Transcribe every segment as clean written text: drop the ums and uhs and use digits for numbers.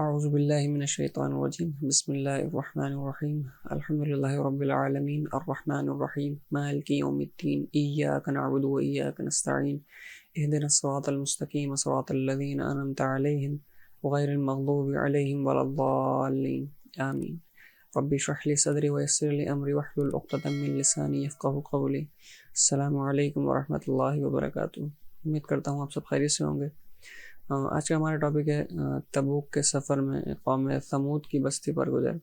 اعوذ باللہ من الشیطان الرجیم بسم اللہ الرحمن الرحیم الحمد للہ رب العالمین الرحمن الرحیم مالک یوم الدین ایاک نعبد و ایاک نستعین اہدنا الصراط المستقیم صراط الذین انعمت علیہم غیر المغضوب علیہم ولا الضالین آمین رب اشرح لی صدری ویسر لی امری واحلل عقدۃ من لسانی یفقہوا قولی۔ السلام علیکم ورحمۃ اللہ وبرکاتہ۔ امید کرتا ہوں آپ سب خیریت سے ہوں گے۔ آج کا ہمارا ٹاپک ہے تبوک کے سفر میں قوم ثمود کی بستی پر گزر۔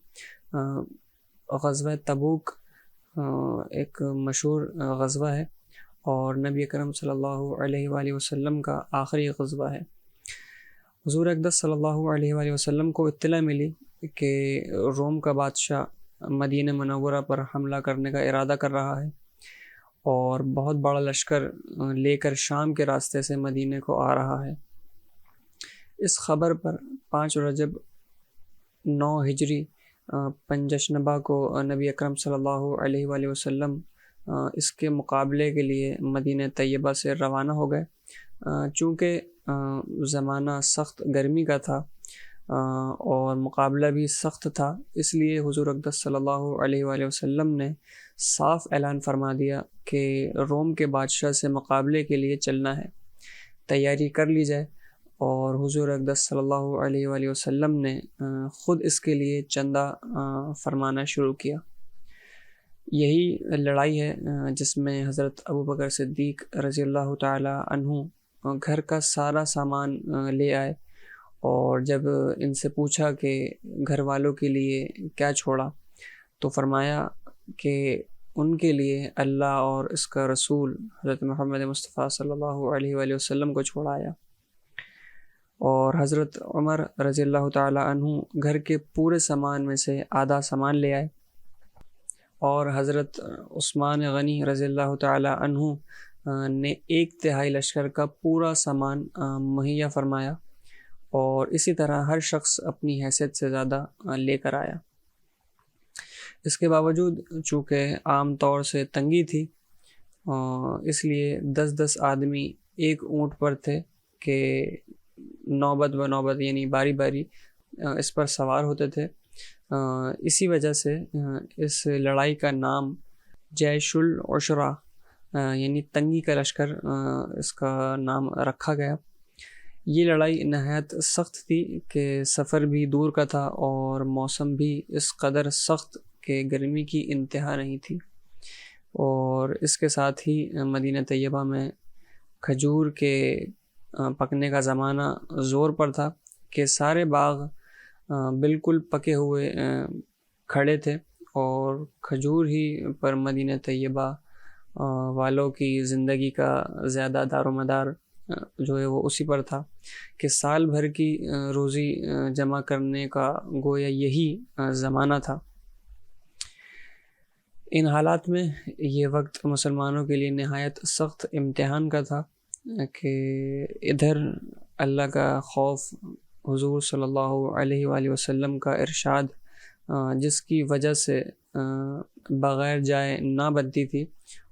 غزوہ تبوک ایک مشہور غزوہ ہے اور نبی اکرم صلی اللہ علیہ وآلہ وسلم کا آخری غزوہ ہے۔ حضور اقدس صلی اللہ علیہ وآلہ وسلم کو اطلاع ملی کہ روم کا بادشاہ مدینہ منورہ پر حملہ کرنے کا ارادہ کر رہا ہے اور بہت بڑا لشکر لے کر شام کے راستے سے مدینہ کو آ رہا ہے۔ اس خبر پر 5 رجب 9 ہجری پنجشنبہ کو نبی اکرم صلی اللہ علیہ وآلہ وسلم اس کے مقابلے کے لیے مدینہ طیبہ سے روانہ ہو گئے۔ چونکہ زمانہ سخت گرمی کا تھا اور مقابلہ بھی سخت تھا، اس لیے حضور اقدس صلی اللہ علیہ وآلہ وسلم نے صاف اعلان فرما دیا کہ روم کے بادشاہ سے مقابلے کے لیے چلنا ہے، تیاری کر لی جائے۔ اور حضور اقدس صلی اللہ علیہ وآلہ وسلم نے خود اس کے لیے چندہ فرمانا شروع کیا۔ یہی لڑائی ہے جس میں حضرت ابوبکر صدیق رضی اللہ تعالی عنہ گھر کا سارا سامان لے آئے، اور جب ان سے پوچھا کہ گھر والوں کے لیے کیا چھوڑا تو فرمایا کہ ان کے لیے اللہ اور اس کا رسول حضرت محمد مصطفیٰ صلی اللہ علیہ وآلہ وسلم کو چھوڑایا۔ اور حضرت عمر رضی اللہ تعالی عنہ گھر کے پورے سامان میں سے آدھا سامان لے آئے، اور حضرت عثمان غنی رضی اللہ تعالی عنہ نے 1/3 لشکر کا پورا سامان مہیا فرمایا، اور اسی طرح ہر شخص اپنی حیثیت سے زیادہ لے کر آیا۔ اس کے باوجود چونکہ عام طور سے تنگی تھی، اس لیے 10 آدمی ایک اونٹ پر تھے کہ نوبت بنوبت یعنی باری باری اس پر سوار ہوتے تھے۔ اسی وجہ سے اس لڑائی کا نام جیش العشرہ یعنی تنگی کا لشکر اس کا نام رکھا گیا۔ یہ لڑائی نہایت سخت تھی کہ سفر بھی دور کا تھا اور موسم بھی اس قدر سخت کہ گرمی کی انتہا نہیں تھی، اور اس کے ساتھ ہی مدینہ طیبہ میں کھجور کے پکنے کا زمانہ زور پر تھا کہ سارے باغ بالکل پکے ہوئے کھڑے تھے، اور کھجور ہی پر مدینہ طیبہ والوں کی زندگی کا زیادہ دار و مدار جو ہے وہ اسی پر تھا کہ سال بھر کی روزی جمع کرنے کا گویا یہی زمانہ تھا۔ ان حالات میں یہ وقت مسلمانوں کے لیے نہایت سخت امتحان کا تھا کہ ادھر اللہ کا خوف، حضور صلی اللہ علیہ وآلہ وسلم کا ارشاد جس کی وجہ سے بغیر جائے نہ بنتی تھی،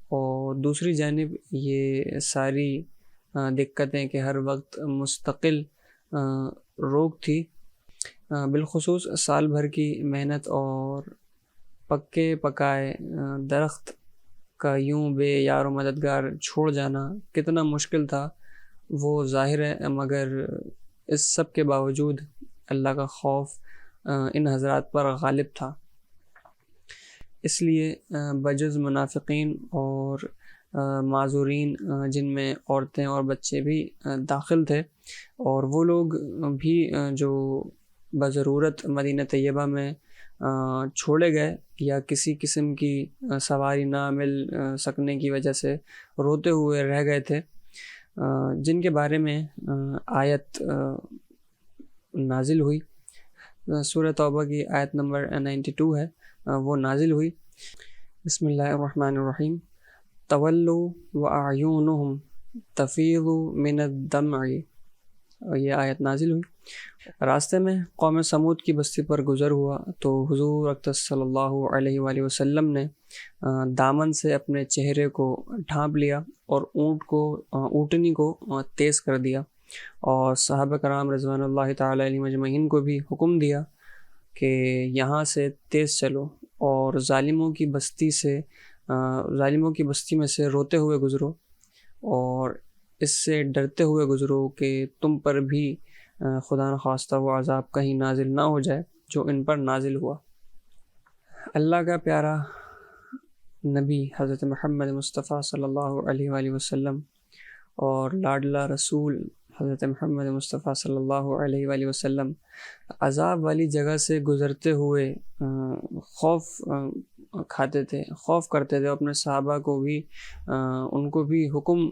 اور دوسری جانب یہ ساری دقتیں کہ ہر وقت مستقل روک تھی، بالخصوص سال بھر کی محنت اور پکے پکائے درخت کا یوں بے یار و مددگار چھوڑ جانا کتنا مشکل تھا وہ ظاہر ہے، مگر اس سب کے باوجود اللہ کا خوف ان حضرات پر غالب تھا۔ اس لیے بجز منافقین اور معذورین جن میں عورتیں اور بچے بھی داخل تھے، اور وہ لوگ بھی جو بضرورت مدینہ طیبہ میں چھوڑے گئے یا کسی قسم کی سواری نہ مل سکنے کی وجہ سے روتے ہوئے رہ گئے تھے، جن کے بارے میں آیت نازل ہوئی، سورہ توبہ کی آیت نمبر 92 ہے، وہ نازل ہوئی۔ بسم اللہ الرحمن الرحیم۔ تولوا واعینہم تفیض من الدمع، یہ آیت نازل ہوئی۔ راستے میں قوم ثمود کی بستی پر گزر ہوا تو حضور اقدس صلی اللہ علیہ وآلہ وسلم نے دامن سے اپنے چہرے کو ڈھانپ لیا اور اونٹنی کو تیز کر دیا، اور صحابہ کرام رضوان اللہ تعالیٰ علیہ مجمعین کو بھی حکم دیا کہ یہاں سے تیز چلو اور ظالموں کی بستی میں سے روتے ہوئے گزرو اور اس سے ڈرتے ہوئے گزرو کہ تم پر بھی خدا نخواستہ وہ عذاب کہیں نازل نہ ہو جائے جو ان پر نازل ہوا۔ اللہ کا پیارا نبی حضرت محمد مصطفیٰ صلی اللہ علیہ وآلہ وسلم اور لاڈلا رسول حضرت محمد مصطفیٰ صلی اللہ علیہ وآلہ وسلم عذاب والی جگہ سے گزرتے ہوئے خوف کھاتے تھے، خوف کرتے تھے، اپنے صحابہ کو بھی ان کو بھی حکم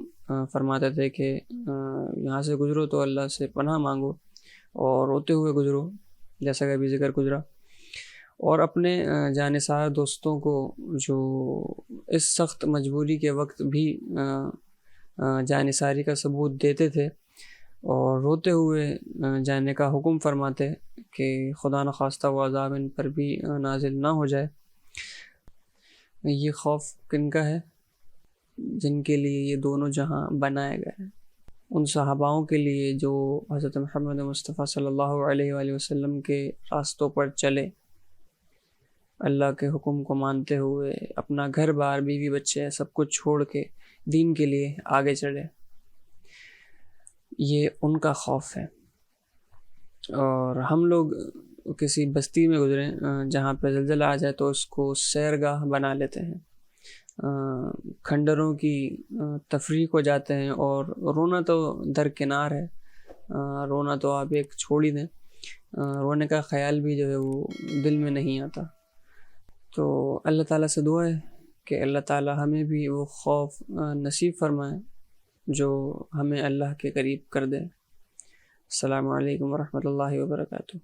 فرماتے تھے کہ یہاں سے گزرو تو اللہ سے پناہ مانگو اور روتے ہوئے گزرو، جیسا کہ ابھی ذکر گزرا، اور اپنے جانثار دوستوں کو جو اس سخت مجبوری کے وقت بھی جانثاری کا ثبوت دیتے تھے اور روتے ہوئے جانے کا حکم فرماتے کہ خدا نخواستہ وہ عذاب ان پر بھی نازل نہ ہو جائے۔ یہ خوف کن کا ہے؟ جن کے لیے یہ دونوں جہاں بنائے گئے ہیں، ان صحاباؤں کے لیے جو حضرت محمد مصطفیٰ صلی اللہ علیہ وآلہ وسلم کے راستوں پر چلے، اللہ کے حکم کو مانتے ہوئے اپنا گھر بار، بیوی بچے سب کچھ چھوڑ کے دین کے لیے آگے چلے، یہ ان کا خوف ہے۔ اور ہم لوگ کسی بستی میں گزریں جہاں پہ زلزلہ آ جائے تو اس کو سیرگاہ بنا لیتے ہیں، کھنڈروں کی تفریح ہو جاتے ہیں، اور رونا تو درکنار ہے، رونا تو آپ ایک چھوڑ ہی دیں، رونے کا خیال بھی جو ہے وہ دل میں نہیں آتا۔ تو اللہ تعالیٰ سے دعا ہے کہ اللہ تعالیٰ ہمیں بھی وہ خوف نصیب فرمائے جو ہمیں اللہ کے قریب کر دے۔ السلام علیکم ورحمۃ اللہ وبرکاتہ۔